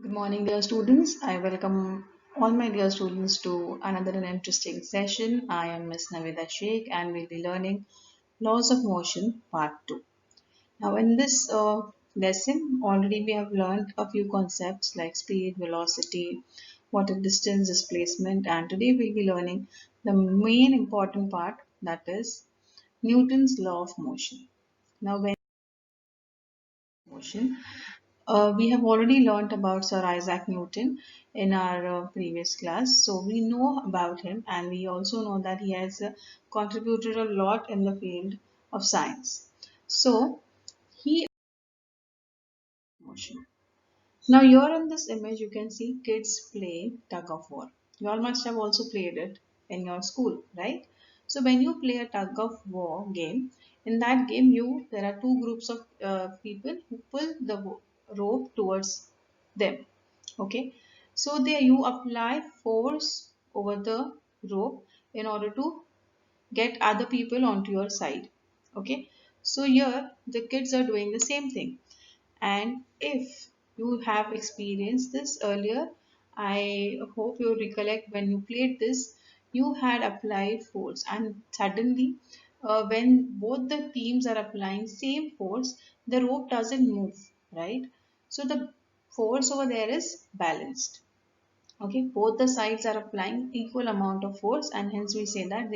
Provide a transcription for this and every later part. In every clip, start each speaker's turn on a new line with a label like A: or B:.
A: Good morning, dear students. I welcome all my dear students to another interesting session. I am Miss Navida Sheikh and we'll be learning Laws of Motion Part 2. Now, in this lesson, already we have learned a few concepts like speed, velocity, what is distance, displacement, and today we'll be learning the main important part, that is Newton's law of motion. Now, when motion, we have already learnt about Sir Isaac Newton in our previous class. So we know about him and we also know that he has contributed a lot in the field of science. So he motion. Now here in this image you can see kids play tug of war. You all must have also played it in your school, right? So when you play a tug of war game, in that game there are two groups of people who pull the rope towards them. Okay, so there you apply force over the rope in order to get other people onto your side. Okay, so here the kids are doing the same thing, and if you have experienced this earlier, I hope you recollect when you played this, you had applied force, and suddenly, when both the teams are applying same force, the rope doesn't move, right? So the force over there is balanced. Okay, both the sides are applying equal amount of force, and hence we say that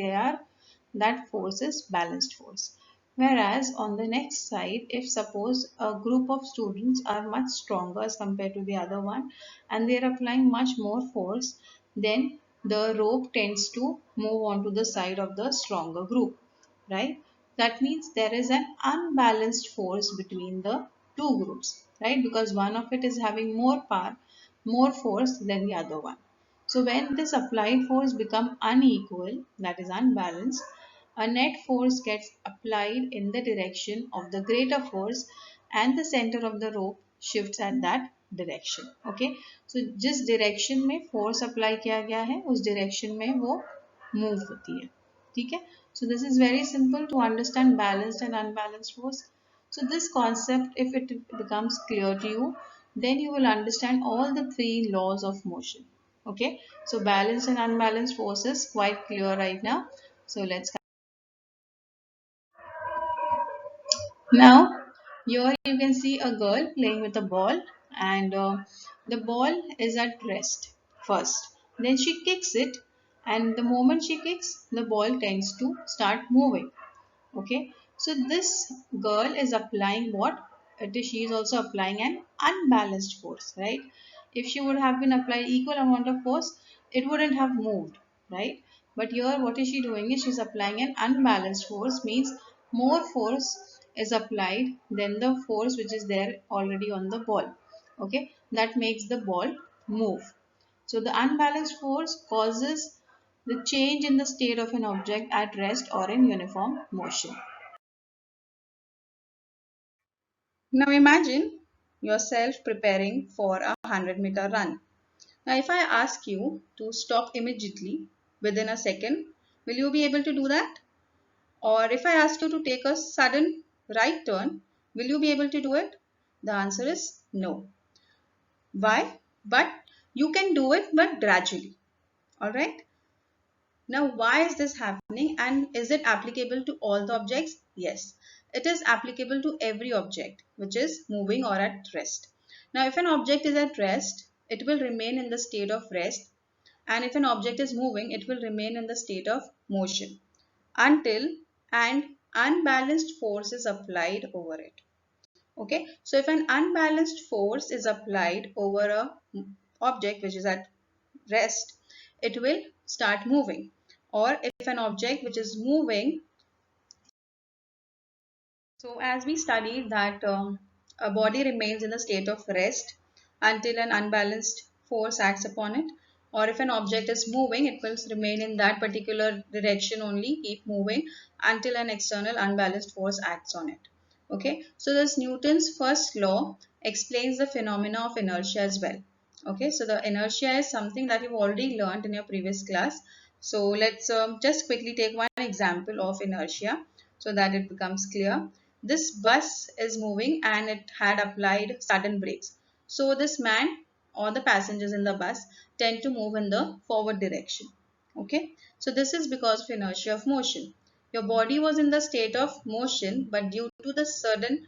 A: that force is balanced force. Whereas on the next side, if suppose a group of students are much stronger as compared to the other one and they are applying much more force, then the rope tends to move onto the side of the stronger group, right? That means there is an unbalanced force between the two groups, right? Because one of it is having more power, more force than the other one. So when this applied force become unequal, that is unbalanced, a net force gets applied in the direction of the greater force and the center of the rope shifts at that direction. Okay, so जिस direction में force apply किया गया है उस direction में वो move होती है. ठीक है, so this is very simple to understand balanced and unbalanced force. So this concept, if it becomes clear to you, then you will understand all the three laws of motion. Okay, so balanced and unbalanced force is quite clear right now. So let's now here you can see a girl playing with a ball, and the ball is at rest first. Then she kicks it, and the moment she kicks, the ball tends to start moving. Okay, so this girl is applying what? She is also applying an unbalanced force, right? If she would have been applied equal amount of force, it wouldn't have moved, right? But here what is she doing is she's applying an unbalanced force, means more force is applied than the force which is there already on the ball. Okay, that makes the ball move. So the unbalanced force causes the change in the state of an object at rest or in uniform motion. Now imagine yourself preparing for a 100-meter run. Now if I ask you to stop immediately within a second, will you be able to do that? Or if I ask you to take a sudden right turn, will you be able to do it? The answer is no. Why? But you can do it, but gradually. Alright? Now, why is this happening and is it applicable to all the objects? Yes, it is applicable to every object which is moving or at rest. Now, if an object is at rest, it will remain in the state of rest, and if an object is moving, it will remain in the state of motion until an unbalanced force is applied over it. Okay, so if an unbalanced force is applied over a object which is at rest, it will start moving. Or if an object which is moving, so as we studied that a body remains in a state of rest until an unbalanced force acts upon it. Or if an object is moving, it will remain in that particular direction only, keep moving until an external unbalanced force acts on it. Okay, so this Newton's first law explains the phenomena of inertia as well. Okay, so the inertia is something that you've already learned in your previous class. So let's just quickly take one example of inertia so that it becomes clear. This bus is moving and it had applied sudden brakes. So this man or the passengers in the bus tend to move in the forward direction. Okay, so this is because of inertia of motion. Your body was in the state of motion, but due to the sudden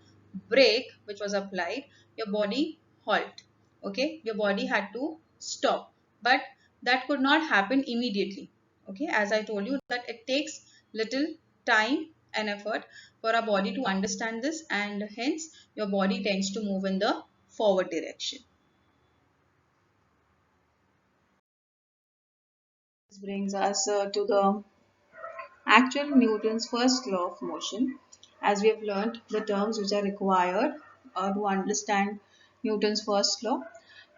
A: brake which was applied, your body halt. Okay, your body had to stop, but that could not happen immediately. Okay, as I told you that it takes little time and effort for our body to understand this, and hence your body tends to move in the forward direction. This brings us to the actual Newton's first law of motion. As we have learned the terms which are required to understand Newton's first law,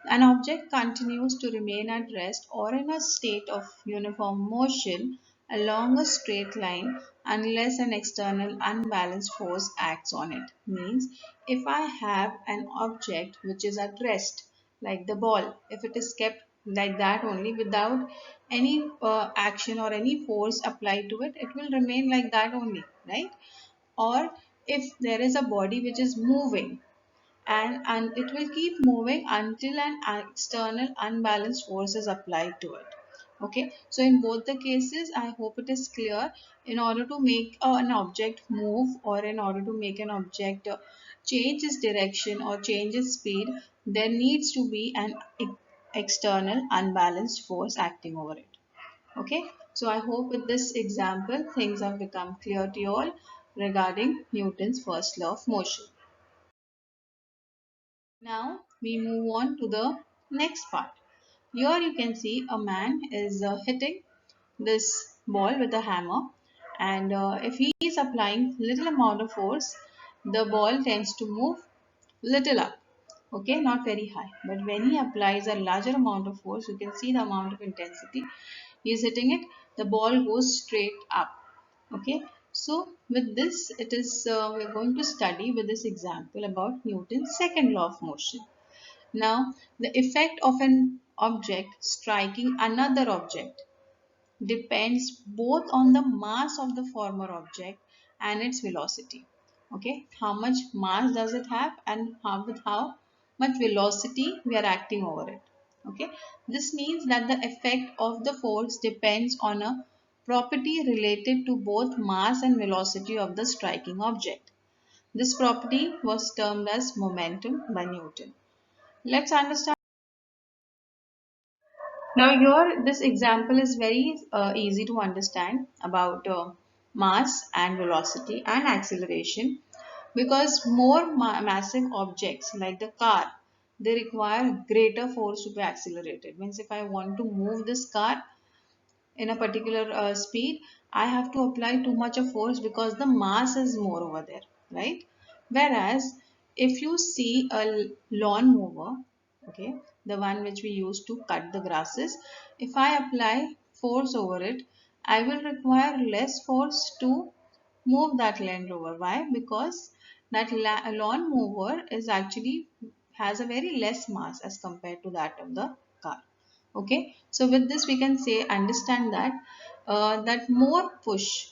A: an object continues to remain at rest or in a state of uniform motion along a straight line unless an external unbalanced force acts on it. Means if I have an object which is at rest, like the ball, if it is kept like that only without any action or any force applied to it, it will remain like that only, right? Or if there is a body which is moving, and it will keep moving until an external unbalanced force is applied to it. Okay, so in both the cases, I hope it is clear. In order to make an object move, or in order to make an object change its direction or change its speed, there needs to be an external unbalanced force acting over it. Okay, so I hope with this example things have become clear to you all regarding Newton's first law of motion. Now we move on to the next part. Here you can see a man is hitting this ball with a hammer, and if he is applying little amount of force, the ball tends to move little up. Okay, not very high. But when he applies a larger amount of force, you can see the amount of intensity he is hitting it, the ball goes straight up. Okay, so with this, it is we're going to study with this example about Newton's second law of motion. Now, the effect of an object striking another object depends both on the mass of the former object and its velocity. Okay, how much mass does it have, and with how much velocity we are acting over it. Okay, this means that the effect of the force depends on a property related to both mass and velocity of the striking object. This property was termed as momentum by Newton. Let's understand. Now here this example is very easy to understand about mass and velocity and acceleration, because more massive objects like the car, they require greater force to be accelerated. Means if I want to move this car in a particular speed, I have to apply too much of force because the mass is more over there, right? Whereas if you see a lawn mower, okay, the one which we use to cut the grasses, if I apply force over it, I will require less force to move that Land Rover. Why? Because that lawn mower is actually has a very less mass as compared to that of the car. Okay, so with this we can say understand that that more push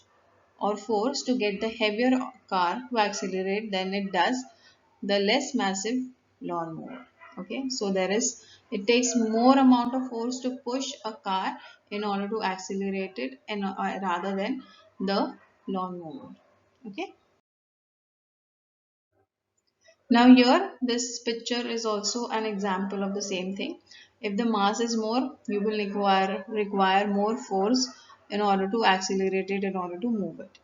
A: or force to get the heavier car to accelerate than it does the less massive lawnmower. Okay, so it takes more amount of force to push a car in order to accelerate it, and rather than the lawnmower. Okay. Now here this picture is also an example of the same thing. If the mass is more, you will require more force in order to accelerate it, in order to move it.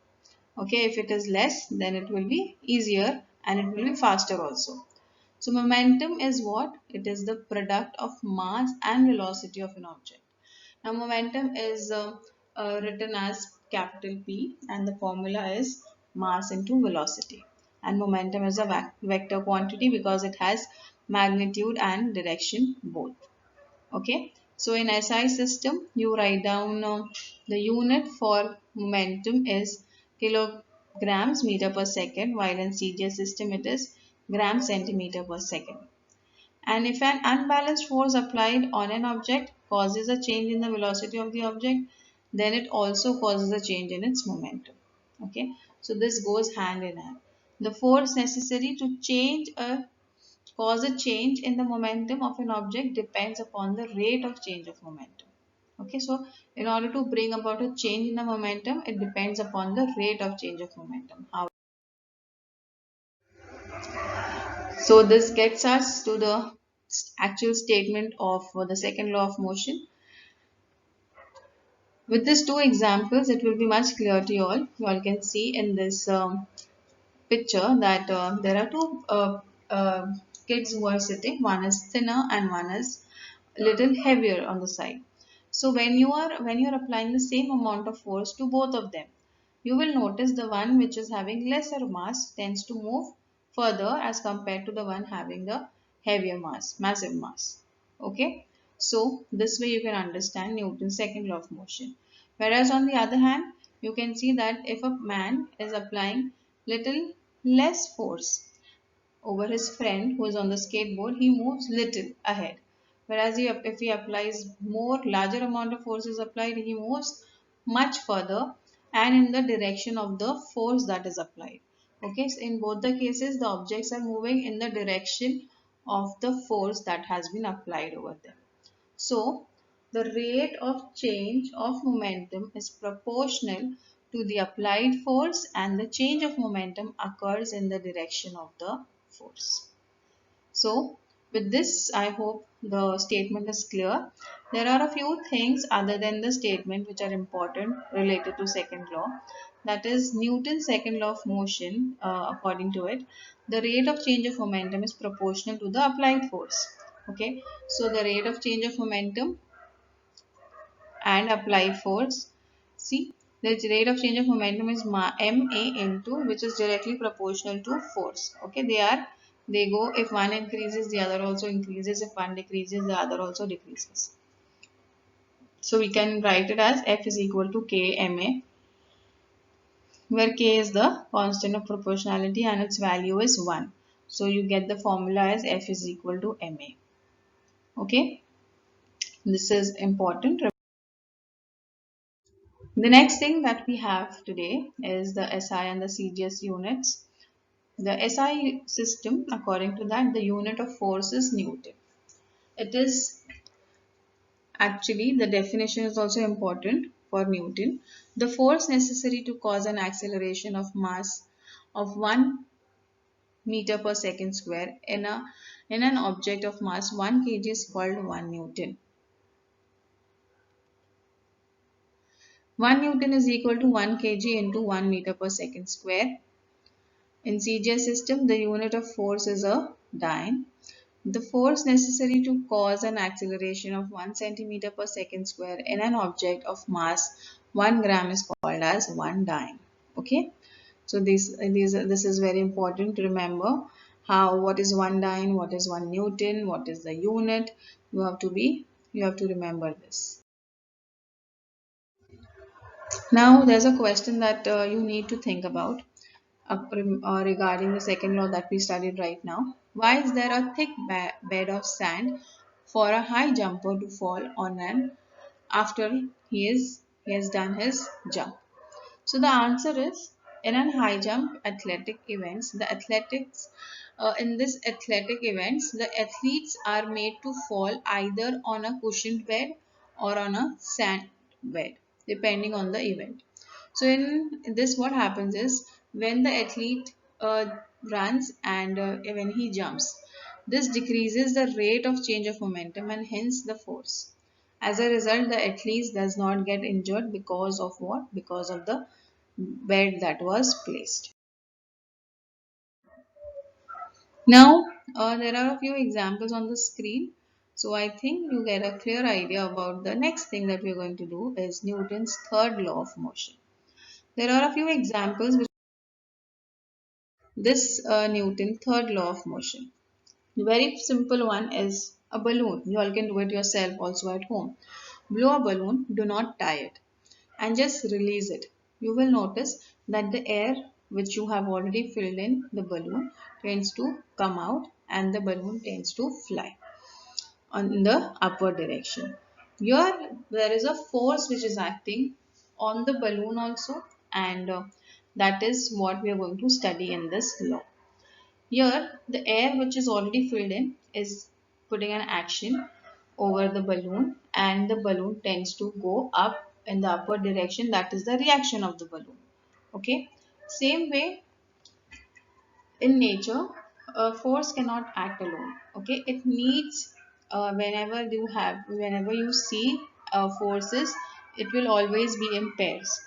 A: Okay, if it is less, then it will be easier and it will be faster also. So momentum is what? It is the product of mass and velocity of an object. Now momentum is written as capital P, and the formula is mass into velocity. And momentum is a vector quantity because it has magnitude and direction both. Okay. So in SI system, you write down the unit for momentum is kilograms meter per second, while in CGS system it is gram centimeter per second. And if an unbalanced force applied on an object causes a change in the velocity of the object, then it also causes a change in its momentum. Okay, so this goes hand in hand. The force necessary to change a cause a change in the momentum of an object depends upon the rate of change of momentum. Okay, so in order to bring about a change in the momentum, it depends upon the rate of change of momentum. So this gets us to the actual statement of the second law of motion. With these two examples, it will be much clearer to you all. You all can see in this picture that there are two kids who are sitting. One is thinner and one is little heavier on the side. So when you are applying the same amount of force to both of them, you will notice the one which is having lesser mass tends to move further as compared to the one having the heavier mass, massive mass. Okay, so this way you can understand Newton's second law of motion. Whereas on the other hand, you can see that if a man is applying little less force over his friend who is on the skateboard, he moves little ahead. Whereas if he applies more, larger amount of force is applied, he moves much further and in the direction of the force that is applied. Okay, so in both the cases, the objects are moving in the direction of the force that has been applied over them. So, the rate of change of momentum is proportional to the applied force and the change of momentum occurs in the direction of the force. So, with this, I hope the statement is clear. There are a few things other than the statement which are important related to second law. That is Newton's second law of motion, according to it, the rate of change of momentum is proportional to the applied force. Okay, so the rate of change of momentum and applied force. See, the rate of change of momentum is ma into which is directly proportional to force. Okay, they go, if one increases, the other also increases. If one decreases, the other also decreases. So we can write it as F is equal to K ma, where K is the constant of proportionality and its value is 1. So you get the formula as F is equal to ma. Okay, this is important. The next thing that we have today is the SI and the CGS units. The SI system, according to that, the unit of force is Newton. It is actually, the definition is also important for Newton. The force necessary to cause an acceleration of mass of 1 meter per second square in an object of mass 1 kg is called 1 Newton. 1 Newton is equal to 1 kg into 1 meter per second square. In CGS system, the unit of force is a dyne. The force necessary to cause an acceleration of 1 centimeter per second square in an object of mass 1 gram is called as 1 dyne. Okay, so this is very important to remember. What is 1 dyne, what is 1 Newton, what is the unit. You have to remember this. Now there's a question that you need to think about regarding the second law that we studied right now. Why is there a thick bed of sand for a high jumper to fall on an after he has done his jump? So the answer is in an high jump athletic events, in this athletic events, the athletes are made to fall either on a cushioned bed or on a sand bed, depending on the event. So in this, what happens is when the athlete runs and when he jumps, this decreases the rate of change of momentum and hence the force. As a result, the athlete does not get injured because of what? Because of the bed that was placed. Now, there are a few examples on the screen. So I think you get a clear idea about the next thing that we're going to do is Newton's third law of motion. There are a few examples which this Newton third law of motion. The very simple one is a balloon. You all can do it yourself also at home. Blow a balloon, do not tie it and just release it. You will notice that the air which you have already filled in the balloon tends to come out and the balloon tends to fly in the upward direction. Here there is a force which is acting on the balloon also and that is what we are going to study in this law. Here, the air which is already filled in is putting an action over the balloon, and the balloon tends to go up in the upward direction. That is the reaction of the balloon. Okay. Same way in nature, a force cannot act alone. Okay. It needs whenever you see forces, it will always be in pairs.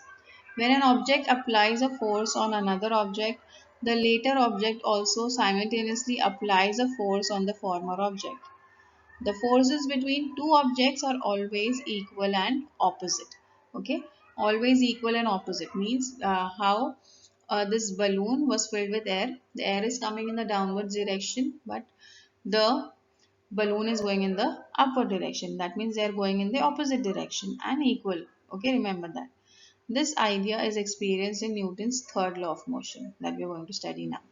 A: When an object applies a force on another object, the later object also simultaneously applies a force on the former object. The forces between two objects are always equal and opposite. Okay, always equal and opposite means how this balloon was filled with air. The air is coming in the downward direction, but the balloon is going in the upward direction. That means they are going in the opposite direction and equal. Okay, remember that. This idea is experienced in Newton's third law of motion that we are going to study now.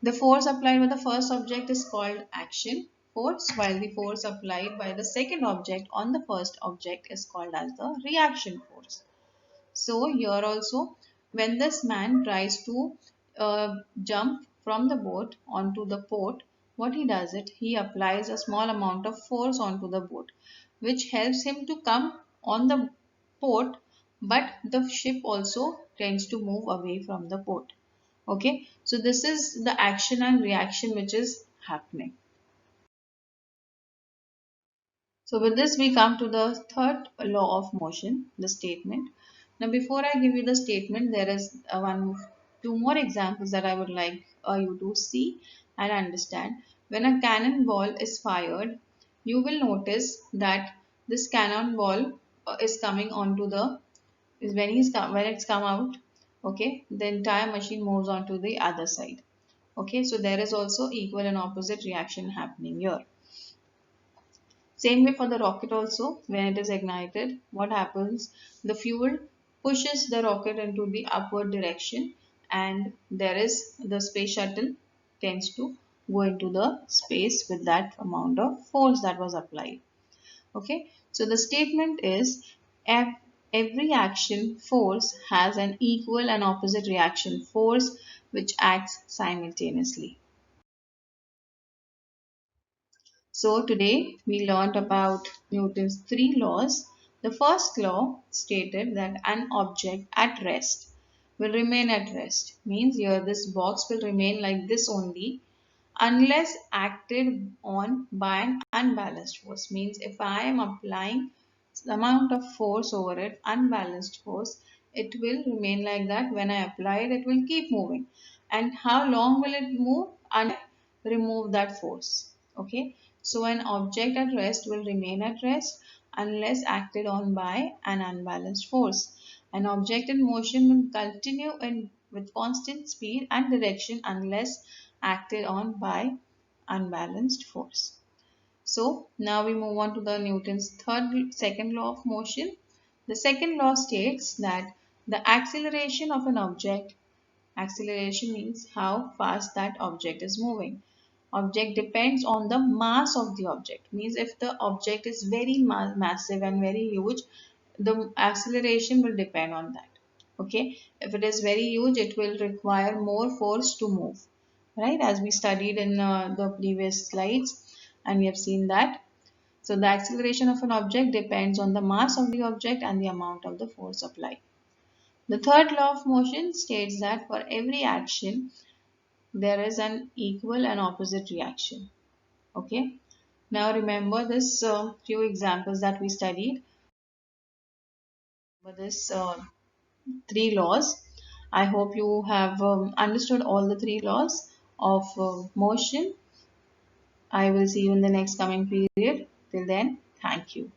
A: The force applied by the first object is called action force, while the force applied by the second object on the first object is called as the reaction force. So here also, when this man tries to jump from the boat onto the port, what he does it, he applies a small amount of force onto the boat, which helps him to come on the port, but the ship also tends to move away from the port. Okay, so this is the action and reaction which is happening. So with this we come to the third law of motion, the statement. Now before I give you the statement, there is two more examples that I would like you to see and understand. When a cannonball is fired, you will notice that this cannonball is coming onto the is when it's come out. Okay, the entire machine moves on to the other side. Okay, so there is also equal and opposite reaction happening here. Same way for the rocket also, when it is ignited, what happens? The fuel pushes the rocket into the upward direction, and there is the space shuttle tends to go into the space with that amount of force that was applied. Okay, so the statement is every action force has an equal and opposite reaction force which acts simultaneously. So today we learned about Newton's three laws. The first law stated that an object at rest will remain at rest. Means here this box will remain like this only unless acted on by an unbalanced force. Means if I am applying the amount of force over it, unbalanced force, it will remain like that. When I apply it, it will keep moving. And how long will it move? And remove that force. Okay, so an object at rest will remain at rest unless acted on by an unbalanced force. An object in motion will continue with constant speed and direction unless acted on by unbalanced force. So now we move on to the Newton's second law of motion. The second law states that the acceleration of an object, acceleration means how fast that object is moving. Object depends on the mass of the object. Means if the object is very massive and very huge, the acceleration will depend on that. Okay, if it is very huge, it will require more force to move, right? As we studied in the previous slides, and we have seen that. So the acceleration of an object depends on the mass of the object and the amount of the force applied. The third law of motion states that for every action, there is an equal and opposite reaction. Okay. Now remember this few examples that we studied. For this three laws. I hope you have understood all the three laws of motion. I will see you in the next coming period. Till then, thank you.